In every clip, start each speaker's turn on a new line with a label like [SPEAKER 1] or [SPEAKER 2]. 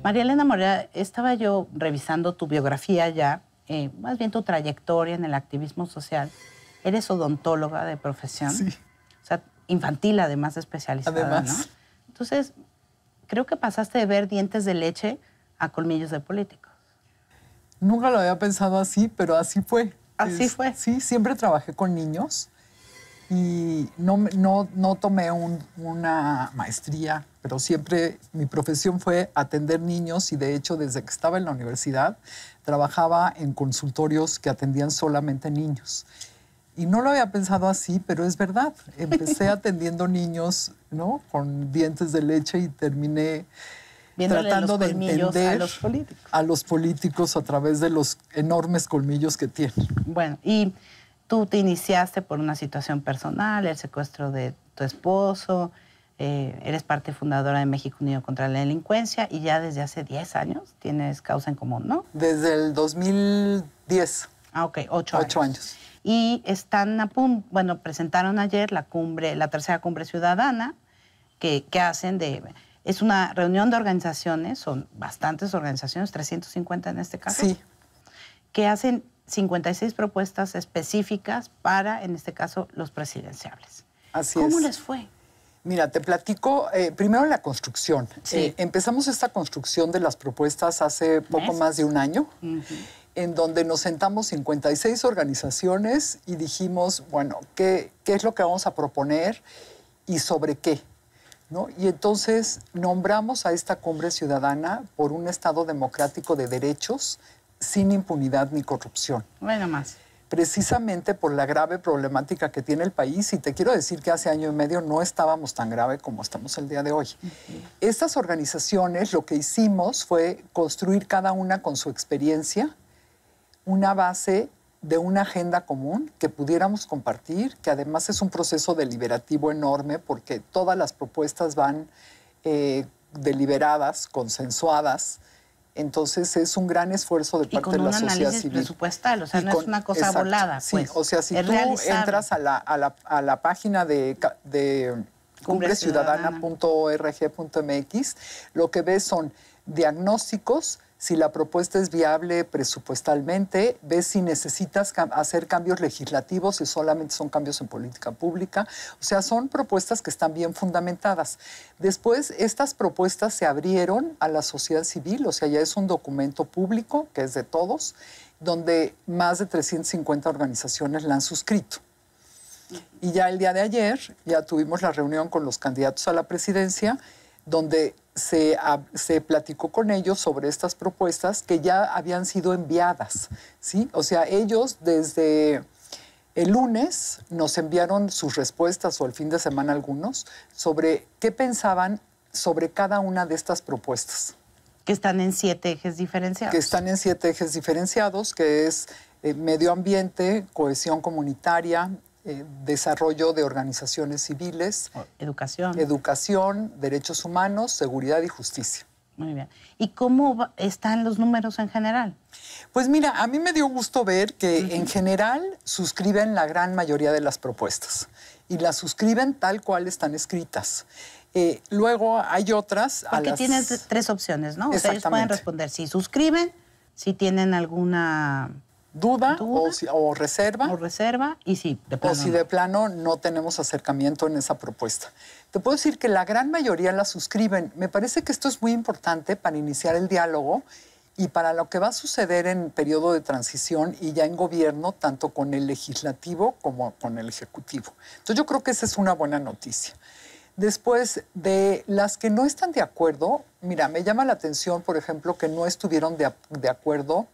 [SPEAKER 1] María Elena Morera, estaba yo revisando tu biografía ya, más bien tu trayectoria en el activismo social. Eres odontóloga de profesión.
[SPEAKER 2] Sí.
[SPEAKER 1] O sea, infantil además especializada, ¿no? Entonces, creo que pasaste de ver dientes de leche a colmillos de políticos.
[SPEAKER 2] Nunca lo había pensado así, pero así fue.
[SPEAKER 1] Así fue.
[SPEAKER 2] Sí, siempre trabajé con niños y no tomé una maestría, pero siempre mi profesión fue atender niños y de hecho desde que estaba en la universidad trabajaba en consultorios que atendían solamente niños. Y no lo había pensado así, pero es verdad. Empecé atendiendo niños, ¿no? Con dientes de leche y terminé tratando de entender a los políticos a través de los enormes colmillos que tienen.
[SPEAKER 1] Bueno, y tú te iniciaste por una situación personal, el secuestro de tu esposo, eres parte fundadora de México Unido contra la Delincuencia y ya desde hace 10 años tienes causa en común, ¿no?
[SPEAKER 2] Desde el 2010.
[SPEAKER 1] Ah, ok, 8 años.
[SPEAKER 2] 8 años.
[SPEAKER 1] Y están a punto, bueno, presentaron ayer la tercera cumbre ciudadana que hacen de... Es una reunión de organizaciones, son bastantes organizaciones, 350 en este caso.
[SPEAKER 2] Sí.
[SPEAKER 1] Que hacen 56 propuestas específicas para, en este caso, los presidenciables.
[SPEAKER 2] Así es.
[SPEAKER 1] ¿Cómo les fue?
[SPEAKER 2] Mira, te platico primero la construcción.
[SPEAKER 1] Sí.
[SPEAKER 2] Empezamos esta construcción de las propuestas hace poco más de un año, en donde nos sentamos 56 organizaciones y dijimos, bueno, ¿qué es lo que vamos a proponer y sobre qué? ¿No? Y entonces nombramos a esta cumbre ciudadana por un Estado democrático de derechos sin impunidad ni corrupción.
[SPEAKER 1] Bueno, más.
[SPEAKER 2] Precisamente por la grave problemática que tiene el país, y te quiero decir que hace año y medio no estábamos tan grave como estamos el día de hoy. Estas organizaciones lo que hicimos fue construir cada una con su experiencia una base de una agenda común que pudiéramos compartir, que además es un proceso deliberativo enorme porque todas las propuestas van deliberadas, consensuadas. Entonces es un gran esfuerzo de parte de la sociedad civil. Y con un análisis
[SPEAKER 1] presupuestal, o sea, no es una cosa volada.
[SPEAKER 2] Sí,
[SPEAKER 1] pues,
[SPEAKER 2] o sea, si tú entras a la página de cumbreciudadana.org.mx, lo que ves son diagnósticos, si la propuesta es viable presupuestalmente, ves si necesitas hacer cambios legislativos, si solamente son cambios en política pública. O sea, son propuestas que están bien fundamentadas. Después, estas propuestas se abrieron a la sociedad civil, o sea, ya es un documento público, que es de todos, donde más de 350 organizaciones la han suscrito. Y ya el día de ayer, ya tuvimos la reunión con los candidatos a la presidencia, donde se platicó con ellos sobre estas propuestas que ya habían sido enviadas, ¿sí? O sea, ellos desde el lunes nos enviaron sus respuestas, o el fin de semana algunos, sobre qué pensaban sobre cada una de estas propuestas.
[SPEAKER 1] Que están en 7 ejes diferenciados.
[SPEAKER 2] Que están en 7 ejes diferenciados, que es medio ambiente, cohesión comunitaria, desarrollo de organizaciones civiles, educación, derechos humanos, seguridad y justicia.
[SPEAKER 1] Muy bien. ¿Y cómo están los números en general?
[SPEAKER 2] Pues mira, a mí me dio gusto ver que en general suscriben la gran mayoría de las propuestas y las suscriben tal cual están escritas. Luego hay otras...
[SPEAKER 1] Porque tienes 3 opciones, ¿no? Ustedes pueden responder si suscriben, si tienen alguna...
[SPEAKER 2] Duda. O reserva.
[SPEAKER 1] O reserva, y si de plano
[SPEAKER 2] o si de plano no tenemos acercamiento en esa propuesta. Te puedo decir que la gran mayoría la suscriben. Me parece que esto es muy importante para iniciar el diálogo y para lo que va a suceder en periodo de transición y ya en gobierno, tanto con el legislativo como con el ejecutivo. Entonces yo creo que esa es una buena noticia. Después, de las que no están de acuerdo, mira, me llama la atención, por ejemplo, que no estuvieron de acuerdo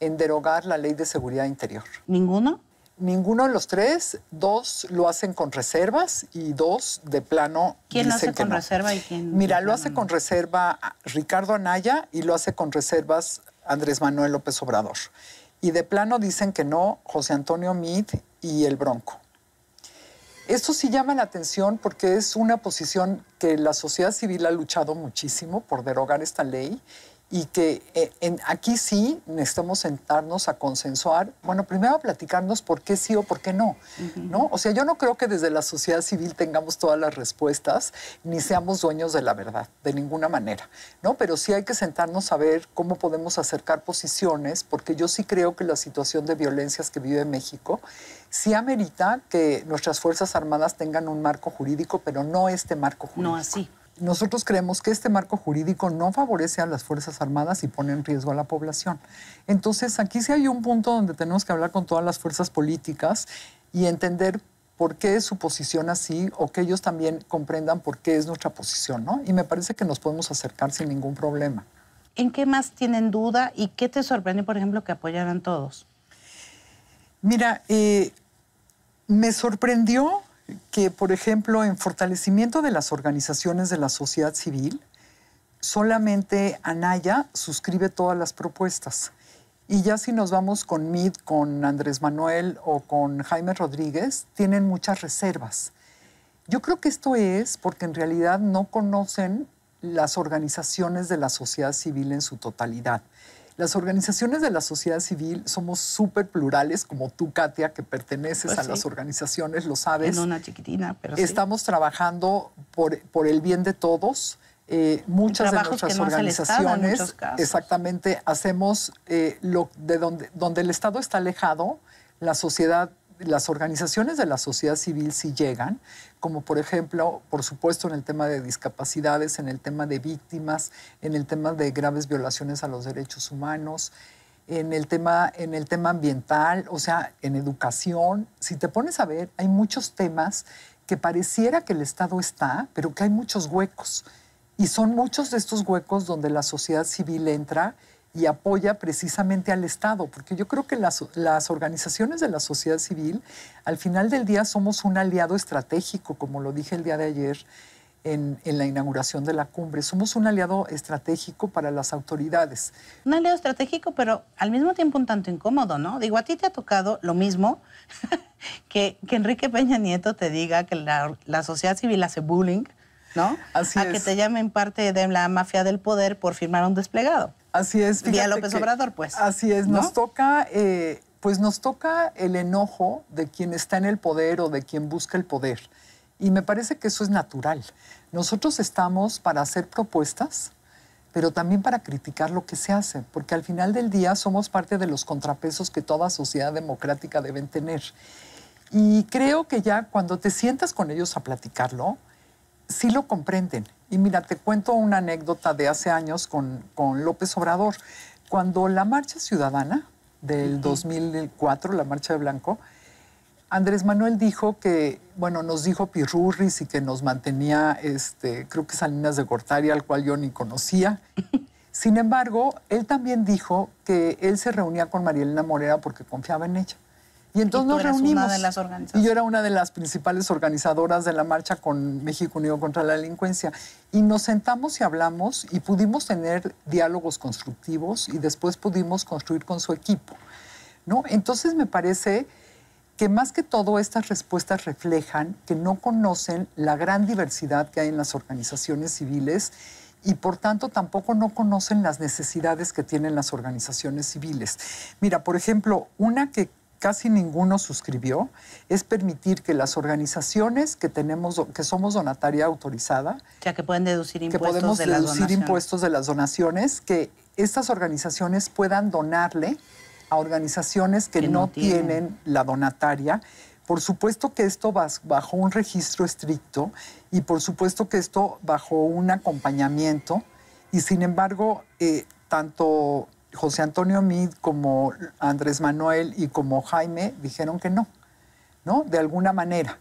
[SPEAKER 2] en derogar la Ley de Seguridad Interior.
[SPEAKER 1] ¿Ninguno?
[SPEAKER 2] Ninguno de los 3. 2 lo hacen con reservas y 2 de plano
[SPEAKER 1] ¿Quién lo hace con
[SPEAKER 2] no.
[SPEAKER 1] reserva y quién?
[SPEAKER 2] Mira, lo hace con reserva Ricardo Anaya y lo hace con reservas Andrés Manuel López Obrador. Y de plano dicen que no José Antonio Meade y el Bronco. Esto sí llama la atención porque es una posición que la sociedad civil ha luchado muchísimo por derogar esta ley y que aquí sí necesitamos sentarnos a consensuar, bueno, primero a platicarnos por qué sí o por qué no, ¿no? O sea, yo no creo que desde la sociedad civil tengamos todas las respuestas, ni seamos dueños de la verdad, de ninguna manera, ¿no? Pero sí hay que sentarnos a ver cómo podemos acercar posiciones, porque yo sí creo que la situación de violencias que vive México sí amerita que nuestras Fuerzas Armadas tengan un marco jurídico, pero no este marco jurídico.
[SPEAKER 1] No así.
[SPEAKER 2] Nosotros creemos que este marco jurídico no favorece a las Fuerzas Armadas y pone en riesgo a la población. Entonces, aquí sí hay un punto donde tenemos que hablar con todas las fuerzas políticas y entender por qué es su posición así o que ellos también comprendan por qué es nuestra posición, ¿no? Y me parece que nos podemos acercar sin ningún problema.
[SPEAKER 1] ¿En qué más tienen duda y qué te sorprende, por ejemplo, que apoyaran todos?
[SPEAKER 2] Mira, me sorprendió que, por ejemplo, en fortalecimiento de las organizaciones de la sociedad civil, solamente Anaya suscribe todas las propuestas. Y ya si nos vamos con Mid, con Andrés Manuel o con Jaime Rodríguez, tienen muchas reservas. Yo creo que esto es porque en realidad no conocen las organizaciones de la sociedad civil en su totalidad. Las organizaciones de la sociedad civil somos súper plurales, como tú, Katia, que perteneces a las organizaciones, lo sabes.
[SPEAKER 1] En una chiquitina, pero
[SPEAKER 2] Estamos trabajando por el bien de todos. Muchas de nuestras organizaciones, exactamente, hacemos donde el Estado está alejado, la sociedad, las organizaciones de la sociedad civil sí llegan, como por ejemplo, por supuesto, en el tema de discapacidades, en el tema de víctimas, en el tema de graves violaciones a los derechos humanos, en el tema ambiental, o sea, en educación. Si te pones a ver, hay muchos temas que pareciera que el Estado está, pero que hay muchos huecos. Y son muchos de estos huecos donde la sociedad civil entra y apoya precisamente al Estado, porque yo creo que las organizaciones de la sociedad civil, al final del día, somos un aliado estratégico, como lo dije el día de ayer en la inauguración de la cumbre. Somos un aliado estratégico para las autoridades.
[SPEAKER 1] Un aliado estratégico, pero al mismo tiempo un tanto incómodo, ¿no? Digo, a ti te ha tocado lo mismo que Enrique Peña Nieto te diga que la sociedad civil hace bullying, ¿no?
[SPEAKER 2] Así
[SPEAKER 1] a
[SPEAKER 2] es.
[SPEAKER 1] que te llamen parte de la mafia del poder por firmar un desplegado.
[SPEAKER 2] Así es.
[SPEAKER 1] Vía López Obrador, pues.
[SPEAKER 2] Así es.
[SPEAKER 1] ¿no?
[SPEAKER 2] Nos toca el enojo de quien está en el poder o de quien busca el poder. Y me parece que eso es natural. Nosotros estamos para hacer propuestas, pero también para criticar lo que se hace, porque al final del día somos parte de los contrapesos que toda sociedad democrática deben tener. Y creo que ya cuando te sientas con ellos a platicarlo, sí lo comprenden. Y mira, te cuento una anécdota de hace años con López Obrador. Cuando la marcha ciudadana del 2004, la marcha de blanco, Andrés Manuel dijo que, bueno, nos dijo pirurris y que nos mantenía, creo que Salinas de Gortari, al cual yo ni conocía. Sin embargo, él también dijo que él se reunía con María Elena Morera porque confiaba en ella. Y entonces nos reunimos.
[SPEAKER 1] Una de las organizaciones.
[SPEAKER 2] Y yo era una de las principales organizadoras de la marcha con México Unido contra la Delincuencia. Y nos sentamos y hablamos y pudimos tener diálogos constructivos y después pudimos construir con su equipo, ¿no? Entonces me parece que más que todo estas respuestas reflejan que no conocen la gran diversidad que hay en las organizaciones civiles y por tanto tampoco no conocen las necesidades que tienen las organizaciones civiles. Mira, por ejemplo, una que casi ninguno suscribió es permitir que las organizaciones que somos donataria autorizada,
[SPEAKER 1] o sea, que pueden deducir impuestos
[SPEAKER 2] que podemos
[SPEAKER 1] de las
[SPEAKER 2] deducir
[SPEAKER 1] donaciones.
[SPEAKER 2] impuestos de las donaciones, que estas organizaciones puedan donarle a organizaciones que no tienen la donataria. Por supuesto que esto va bajo un registro estricto y por supuesto que esto bajo un acompañamiento. Y sin embargo, tanto José Antonio Meade como Andrés Manuel y como Jaime dijeron que no, ¿no? De alguna manera,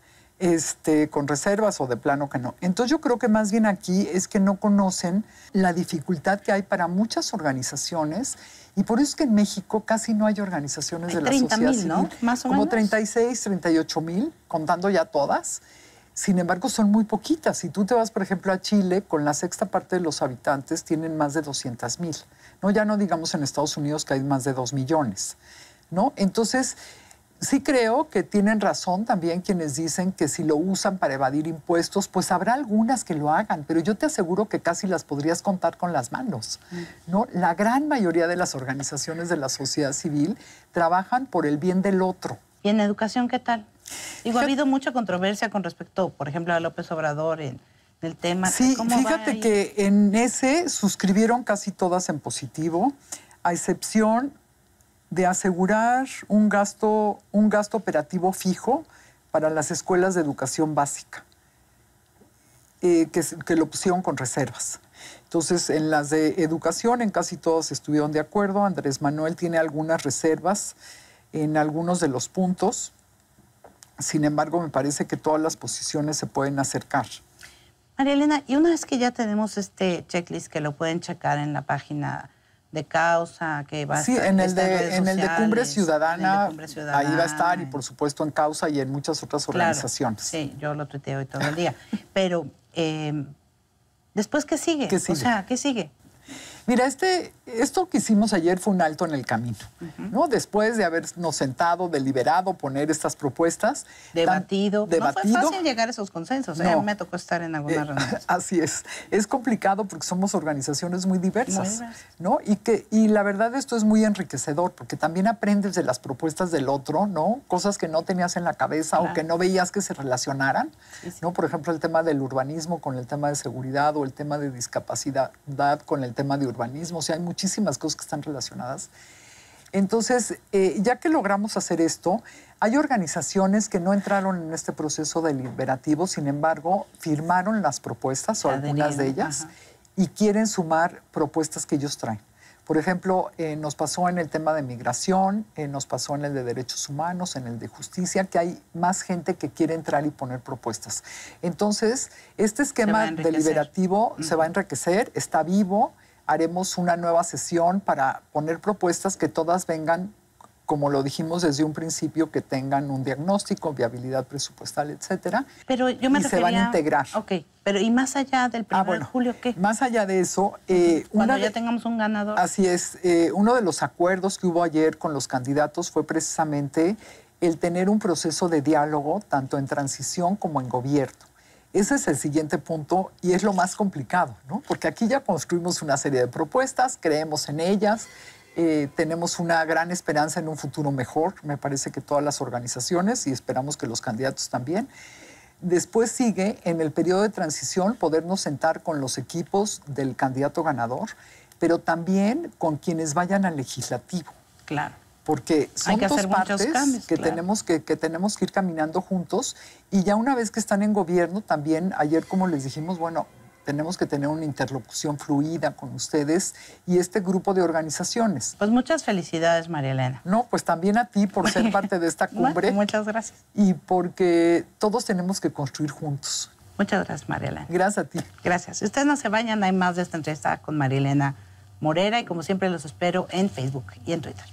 [SPEAKER 2] con reservas o de plano que no. Entonces yo creo que más bien aquí es que no conocen la dificultad que hay para muchas organizaciones y por eso es que en México casi no hay organizaciones de la sociedad civil.
[SPEAKER 1] ¿No? Más o
[SPEAKER 2] como
[SPEAKER 1] menos.
[SPEAKER 2] 36, 38,000, contando ya todas. Sin embargo, son muy poquitas. Si tú te vas, por ejemplo, a Chile, con la sexta parte de los habitantes tienen más de 200,000. ¿No? Ya no digamos en Estados Unidos que hay más de 2 millones. ¿No? Entonces, Sí creo que tienen razón también quienes dicen que si lo usan para evadir impuestos, pues habrá algunas que lo hagan, pero yo te aseguro que casi las podrías contar con las manos, ¿no? La gran mayoría de las organizaciones de la sociedad civil trabajan por el bien del otro.
[SPEAKER 1] ¿Y en educación qué tal? Digo, ha habido mucha controversia con respecto, por ejemplo, a López Obrador en el tema.
[SPEAKER 2] Sí,
[SPEAKER 1] ¿Cómo
[SPEAKER 2] fíjate
[SPEAKER 1] va
[SPEAKER 2] que en ese suscribieron casi todas en positivo, a excepción de asegurar un gasto operativo fijo para las escuelas de educación básica, que lo pusieron con reservas. Entonces, en las de educación, en casi todos estuvieron de acuerdo. Andrés Manuel tiene algunas reservas en algunos de los puntos. Sin embargo, me parece que todas las posiciones se pueden acercar.
[SPEAKER 1] María Elena, y una vez que ya tenemos este checklist que lo pueden checar en la página de Causa, que va a estar
[SPEAKER 2] en el de Cumbre Ciudadana, ahí va a estar, y por supuesto en Causa y en muchas otras organizaciones.
[SPEAKER 1] Sí, yo lo tuiteo hoy todo el día. Pero, ¿después qué sigue?
[SPEAKER 2] ¿Qué sigue?
[SPEAKER 1] O sea, ¿qué sigue?
[SPEAKER 2] Mira, esto que hicimos ayer fue un alto en el camino, ¿no? Después de habernos sentado, deliberado, poner estas propuestas.
[SPEAKER 1] Debatido. No fue fácil llegar a esos consensos. No. Me tocó estar en algunas reuniones.
[SPEAKER 2] Así es. Es complicado porque somos organizaciones muy diversas, ¿no? Y la verdad esto es muy enriquecedor porque también aprendes de las propuestas del otro, ¿no? Cosas que no tenías en la cabeza o que no veías que se relacionaran, ¿no? Por ejemplo, el tema del urbanismo con el tema de seguridad o el tema de discapacidad con el tema de urbanismo. O sea, hay muchísimas cosas que están relacionadas. Entonces, ya que logramos hacer esto, hay organizaciones que no entraron en este proceso deliberativo, sin embargo, firmaron las propuestas o algunas de ellas y quieren sumar propuestas que ellos traen. Por ejemplo, nos pasó en el tema de migración, nos pasó en el de derechos humanos, en el de justicia, que hay más gente que quiere entrar y poner propuestas. Entonces, este esquema deliberativo se va a enriquecer, está vivo. Haremos una nueva sesión para poner propuestas que todas vengan, como lo dijimos desde un principio, que tengan un diagnóstico, viabilidad presupuestal, etcétera.
[SPEAKER 1] Pero yo me refería...
[SPEAKER 2] se van a integrar.
[SPEAKER 1] Ok, pero ¿y más allá del 1 de julio qué?
[SPEAKER 2] Más allá de eso...
[SPEAKER 1] Cuando ya tengamos un ganador.
[SPEAKER 2] Así es. Uno de los acuerdos que hubo ayer con los candidatos fue precisamente el tener un proceso de diálogo, tanto en transición como en gobierno. Ese es el siguiente punto y es lo más complicado, ¿no? Porque aquí ya construimos una serie de propuestas, creemos en ellas, tenemos una gran esperanza en un futuro mejor, me parece que todas las organizaciones, y esperamos que los candidatos también. Después sigue, en el periodo de transición, podernos sentar con los equipos del candidato ganador, pero también con quienes vayan al legislativo.
[SPEAKER 1] Claro.
[SPEAKER 2] Porque son dos partes cambios, que tenemos que ir caminando juntos, y ya una vez que están en gobierno también, ayer como les dijimos, bueno, tenemos que tener una interlocución fluida con ustedes y este grupo de organizaciones.
[SPEAKER 1] Pues muchas felicidades, María Elena.
[SPEAKER 2] No, pues también a ti por ser parte de esta cumbre.
[SPEAKER 1] Muchas gracias.
[SPEAKER 2] Y porque todos tenemos que construir juntos.
[SPEAKER 1] Muchas gracias, María Elena.
[SPEAKER 2] Gracias a ti.
[SPEAKER 1] Gracias. Ustedes no se vayan, hay más de esta entrevista con María Elena Morera y como siempre los espero en Facebook y en Twitter.